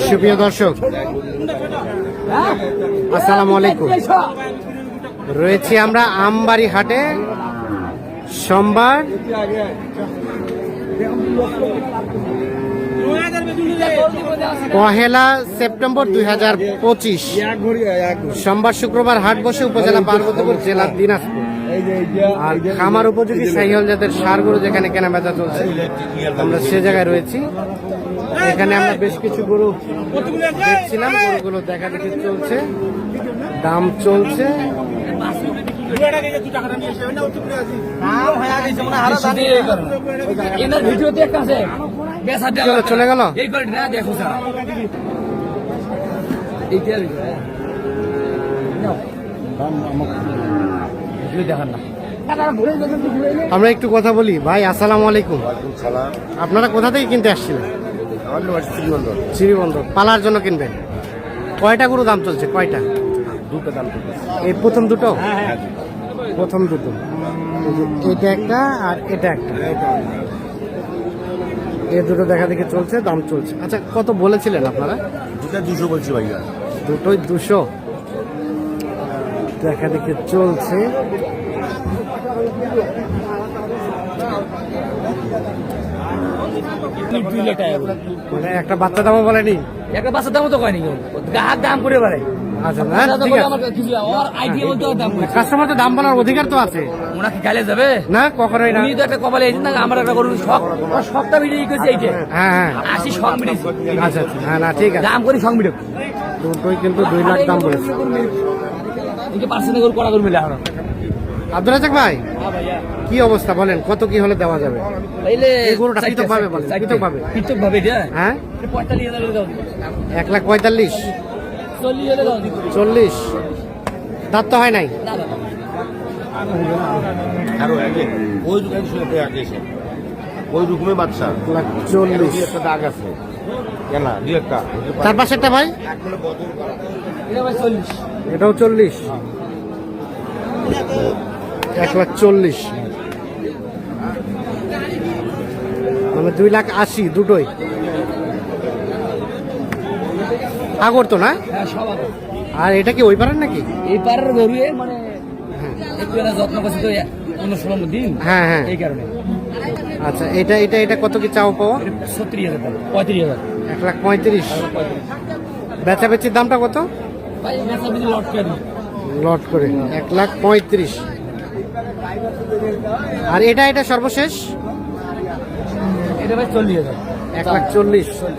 সুপ্রিয় দর্শক, আসসালামু আলাইকুম। রয়েছি আমরা আমবাড়ি হাটে, সোমবার 1 সেপ্টেম্বর 2025। সোমবার শুক্রবার হাট বসে উপজেলা পার্বতীপুর, জেলা দিনাজপুর। আর খামার উপযোগী সাইহল জাতের ষাঁড় গরু যেখানে কেনা বেচা চলছে, আমরা সে জায়গায় রয়েছি। এখানে আমরা বেশ কিছু গরু দেখছিলাম, গরুগুলো দেখা দেখি চলছে, দাম চলছে। চলে গেল। আমরা একটু কথা বলি। ভাই আসসালামু আলাইকুম। আপনারা কোথা থেকে কিনতে আসছিলেন? শ্রীবন্দর। পালার জন্য কিনবেন? কয়টা গরু দাম চলছে? কয়টা? দুটো দাম চলছে। এই প্রথম দুটো? প্রথম দুটো। এটা একটা আর এটা একটা, এই দুটো দেখা দেখি চলছে, দাম চলছে। আচ্ছা, কত বলেছিলেন আপনারা? দুটো 200 বলছি ভাইয়া। দুটোই 200 দেখা দেখি চলছে। মানে একটা বাচ্চা দামও বলেনি? একটা বাচ্চার দামও তো কয়নি, গ্রাহক দাম করে পারে। আচ্ছা, কাস্টমার তো দাম বলার অধিকার তো আছে। ওনাকে গালে যাবে না, কখনোই না। উনি তো একটা কপালে এসেছেন না, আমার একটা গরুর শখটা ভিডিও করছে এইটা। হ্যাঁ, 80 শখ মিটেছে। আচ্ছা, হ্যাঁ, না ঠিক আছে। দাম করে শখ মিটে দুটোই কিন্তু 2 লাখ দাম বলেছে। এইটা পার্সেন্ট গরু করা গরু মিলে এখন। আব্দুল রাজাক ভাই, কি অবস্থা বলেন? কত কি হলে দেওয়া যাবে? এই গরুটা পৃথক ভাবে বলেন, পৃথক ভাবে। পৃথক ভাবে এটা হ্যাঁ, 45,000 দাও। 1,45,000। 40,000 দাও। 40 দাঁত তো হয় নাই। আরো আগে ওই দোকান শুনে আগে এসে ওই রকমের বাচ্চা 1,40,000। একটা দাগ আছে কেন দুই একটা। তার পাশেরটা ভাই? এটা ভাই 40। এটাও 40। 1,40,000 মানে 2,80,000 দুটোই। আগর তো না? হ্যাঁ, সব আগে। আর এটা কি ওই পারেন নাকি? এই পারের গরু মানে একটু যত্ন করছে তো 15-16 দিন। হ্যাঁ, হ্যাঁ। এই কারণে। আচ্ছা, এটা কত কি চাও পাওয়া? 70,000 দাম। 35,000। 1,35,000। বেচা বেচির দামটা কত? ভাই বেচা বিক্রি লট করে দিই। লট করে 1,35,000। আর এটা সর্বশেষ এটা ভাই 40,000। 1,40,000।